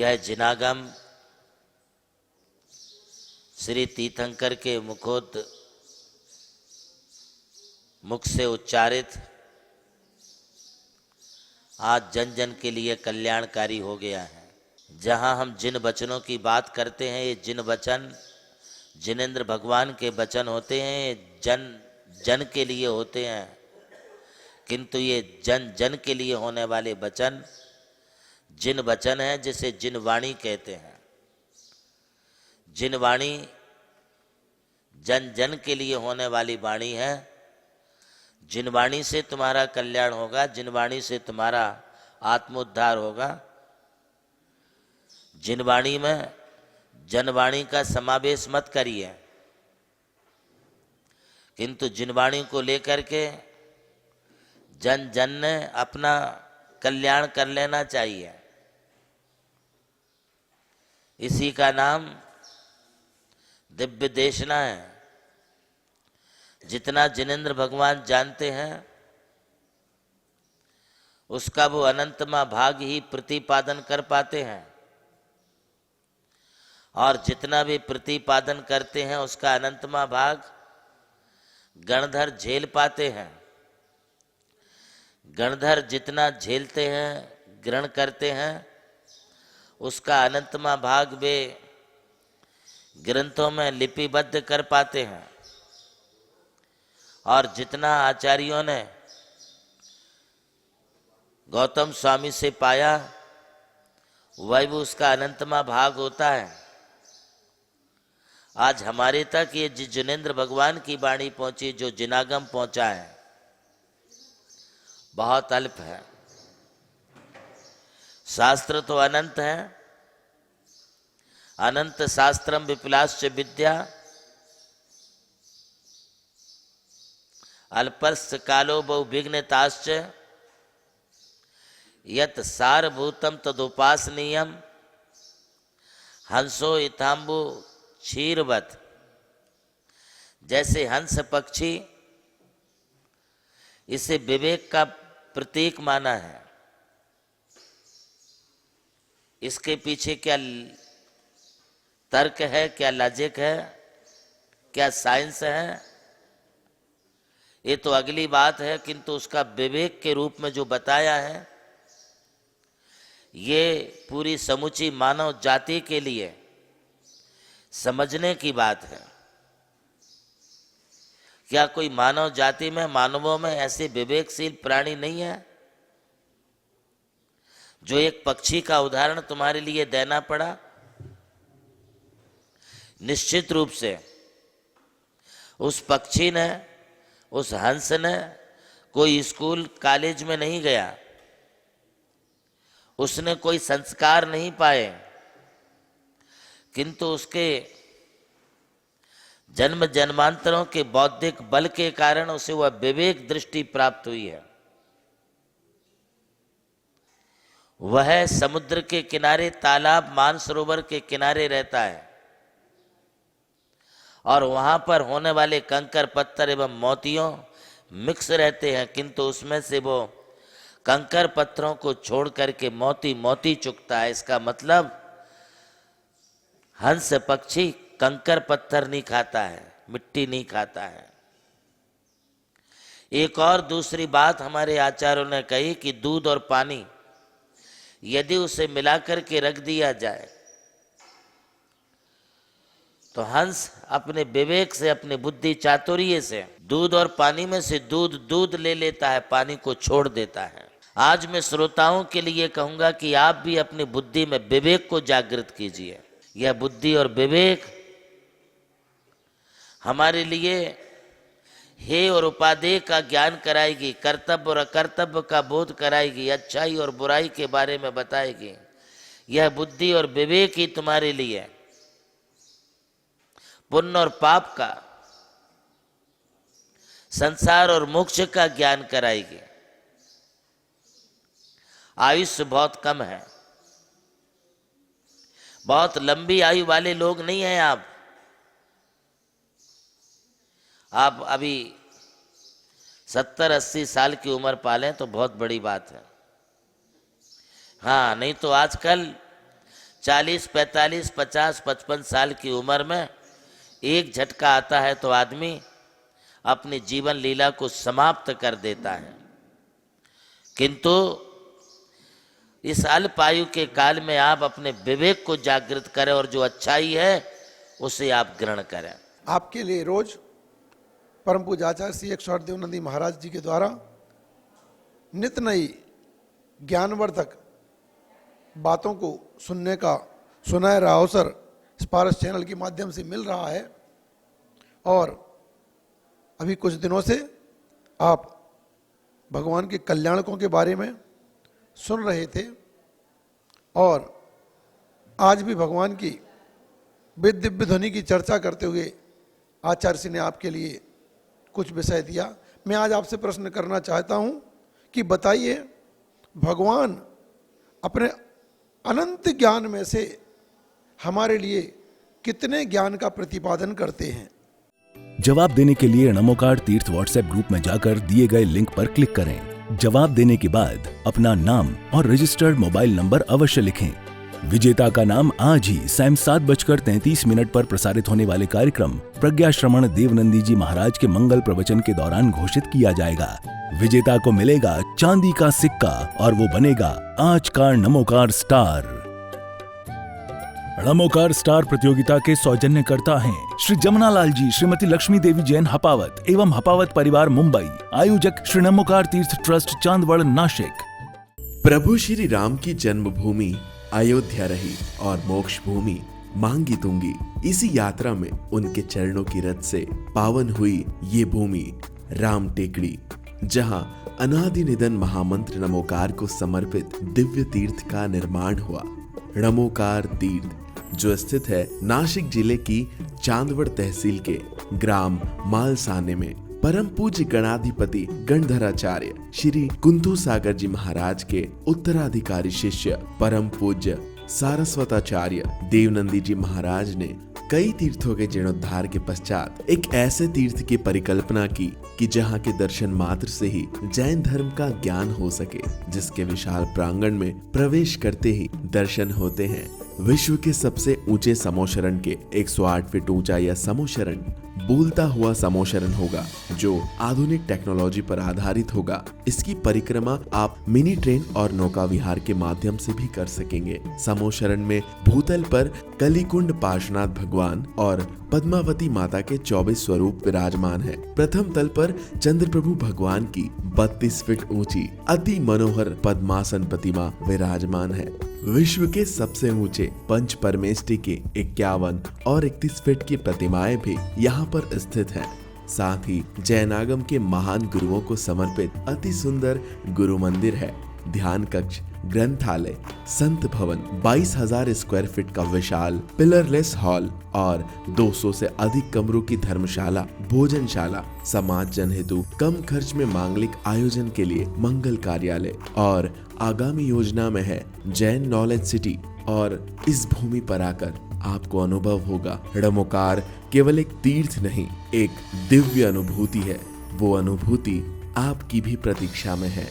यह जिनागम श्री तीर्थंकर के मुख से उच्चारित आज जन जन के लिए कल्याणकारी हो गया है। जहाँ हम जिन वचनों की बात करते हैं, ये जिन वचन जिनेंद्र भगवान के वचन होते हैं, ये जन जन के लिए होते हैं, किंतु ये जन जन के लिए होने वाले वचन जिन वचन है, जिसे जिन वाणी कहते हैं। जिन वाणी जन जन के लिए होने वाली वाणी है। जिन वाणी से तुम्हारा कल्याण होगा, जिन वाणी से तुम्हारा आत्मोद्धार होगा। जिन वाणी में जनवाणी का समावेश मत करिए, किंतु जिन वाणी को लेकर के जन जन ने अपना कल्याण कर लेना चाहिए। इसी का नाम दिव्य देशना है। जितना जिनेंद्र भगवान जानते हैं, उसका वो अनंतमा भाग ही प्रतिपादन कर पाते हैं, और जितना भी प्रतिपादन करते हैं उसका अनंतमा भाग गणधर झेल पाते हैं। गणधर जितना झेलते हैं, ग्रहण करते हैं, उसका अनंतमा भाग वे ग्रंथों में लिपिबद्ध कर पाते हैं। और जितना आचार्यों ने गौतम स्वामी से पाया, वही भी उसका अनंतमा भाग होता है। आज हमारे तक ये जिनेंद्र भगवान की वाणी पहुंची, जो जिनागम पहुंचा है, बहुत अल्प है। शास्त्र तो अनंत है। अनंत शास्त्रम विपुलाश्च विद्या, अल्पस्य कालो बहुविघ्नताश्च, यत् सारभूतम तदुपासनीयम, हंसो इताम्बु क्षीरवत। जैसे हंस पक्षी, इसे विवेक का प्रतीक माना है। इसके पीछे क्या तर्क है, क्या लॉजिक है, क्या साइंस है, ये तो अगली बात है, किंतु उसका विवेक के रूप में जो बताया है, ये पूरी समूची मानव जाति के लिए समझने की बात है। क्या कोई मानव जाति में, मानवों में ऐसे विवेकशील प्राणी नहीं है? जो एक पक्षी का उदाहरण तुम्हारे लिए देना पड़ा, निश्चित रूप से उस पक्षी ने, उस हंस ने कोई स्कूल कॉलेज में नहीं गया, उसने कोई संस्कार नहीं पाए, किंतु उसके जन्म जन्मांतरों के बौद्धिक बल के कारण उसे वह विवेक दृष्टि प्राप्त हुई है। वह समुद्र के किनारे, तालाब, मानसरोवर के किनारे रहता है, और वहां पर होने वाले कंकर पत्थर एवं मोतियों मिक्स रहते हैं, किंतु उसमें से वो कंकर पत्थरों को छोड़ करके मोती मोती चुगता है। इसका मतलब हंस पक्षी कंकर पत्थर नहीं खाता है, मिट्टी नहीं खाता है। एक और दूसरी बात हमारे आचार्यों ने कही कि दूध और पानी यदि उसे मिलाकर के रख दिया जाए, तो हंस अपने विवेक से, अपने बुद्धि चातुर्य से दूध और पानी में से दूध ले लेता है, पानी को छोड़ देता है। आज मैं श्रोताओं के लिए कहूंगा कि आप भी अपनी बुद्धि में विवेक को जागृत कीजिए। यह बुद्धि और विवेक हमारे लिए हे और उपादेय का ज्ञान कराएगी, कर्तव्य और अकर्तव्य का बोध कराएगी, अच्छाई और बुराई के बारे में बताएगी। यह बुद्धि और विवेक ही तुम्हारे लिए पुण्य और पाप का, संसार और मोक्ष का ज्ञान कराएगी। आयुष्य बहुत कम है, बहुत लंबी आयु वाले लोग नहीं हैं आप। आप अभी 70-80 साल की उम्र पालें तो बहुत बड़ी बात है। हाँ, नहीं तो आजकल 40, 45, 50, 55 साल की उम्र में एक झटका आता है तो आदमी अपनी जीवन लीला को समाप्त कर देता है। किंतु इस अल्प आयु के काल में आप अपने विवेक को जागृत करें और जो अच्छाई है उसे आप ग्रहण करें। आपके लिए रोज परम पूज्य आचार्य श्री 108 देवनंदी महाराज जी के द्वारा नित नई ज्ञानवर्धक बातों को सुनने का सुनहरा अवसर इस पारस चैनल के माध्यम से मिल रहा है। और अभी कुछ दिनों से आप भगवान के कल्याणकों के बारे में सुन रहे थे और आज भी भगवान की दिव्य ध्वनि की चर्चा करते हुए आचार्य जी ने आपके लिए कुछ विषय दिया। मैं आज आपसे प्रश्न करना चाहता हूं कि बताइए, भगवान अपने अनंत ज्ञान में से हमारे लिए कितने ज्ञान का प्रतिपादन करते हैं? जवाब देने के लिए नमोकार तीर्थ व्हाट्सएप ग्रुप में जाकर दिए गए लिंक पर क्लिक करें। जवाब देने के बाद अपना नाम और रजिस्टर्ड मोबाइल नंबर अवश्य लिखें। विजेता का नाम आज ही शाम 7:33 पर प्रसारित होने वाले कार्यक्रम प्रज्ञा श्रवण देवनंदी जी महाराज के मंगल प्रवचन के दौरान घोषित किया जाएगा। विजेता को मिलेगा चांदी का सिक्का और वो बनेगा आज का नमोकार स्टार। नमोकार स्टार प्रतियोगिता के सौजन्यकर्ता हैं श्री जमुनालाल जी, श्रीमती लक्ष्मी देवी जैन हपावत एवं हपावत परिवार मुंबई। आयोजक श्री नमोकार तीर्थ ट्रस्ट चांदवड़ नासिक। प्रभु श्री राम की जन्मभूमि अयोध्या रही और मोक्ष भूमि मांगी तुंगी। इसी यात्रा में उनके चरणों की रथ से पावन हुई ये भूमि राम टेकड़ी, जहां अनादि निधन महामंत्र नमोकार को समर्पित दिव्य तीर्थ का निर्माण हुआ। नमोकार तीर्थ जो स्थित है नासिक जिले की चांदवड़ तहसील के ग्राम मालसाने में, परम पूज्य गणाधिपति गणधराचार्य श्री कुंतु सागर जी महाराज के उत्तराधिकारी शिष्य परम पूज्य सारस्वताचार्य देवनंदी जी महाराज ने कई तीर्थों के जीर्णोद्धार के पश्चात एक ऐसे तीर्थ की परिकल्पना की कि जहाँ के दर्शन मात्र से ही जैन धर्म का ज्ञान हो सके, जिसके विशाल प्रांगण में प्रवेश करते ही दर्शन होते हैं विश्व के सबसे ऊंचे समोशरण के 108 फीट ऊंचा यह समोशरण बोलता हुआ समोशरण होगा जो आधुनिक टेक्नोलॉजी पर आधारित होगा। इसकी परिक्रमा आप मिनी ट्रेन और नौका विहार के माध्यम से भी कर सकेंगे। समोशरण में भूतल पर कलिकुंड पार्श्वनाथ भगवान और पद्मावती माता के 24 स्वरूप विराजमान है। प्रथम तल पर चंद्र प्रभु भगवान की 32 फीट ऊंची अति मनोहर पद्मासन प्रतिमा विराजमान है। विश्व के सबसे ऊंचे पंच परमेष्टि के 51 और 31 फीट की प्रतिमाएं भी यहाँ पर स्थित हैं। साथ ही जैनागम के महान गुरुओं को समर्पित अति सुंदर गुरु मंदिर है। ध्यान कक्ष, ग्रंथालय, संत भवन, 22,000 स्क्वायर फीट का विशाल पिलरलेस हॉल और 200 से अधिक कमरों की धर्मशाला, भोजनशाला, समाज जन हेतु कम खर्च में मांगलिक आयोजन के लिए मंगल कार्यालय और आगामी योजना में है जैन नॉलेज सिटी। और इस भूमि पर आकर आपको अनुभव होगा नमोकार केवल एक तीर्थ नहीं, एक दिव्य अनुभूति है। वो अनुभूति आपकी भी प्रतीक्षा में है।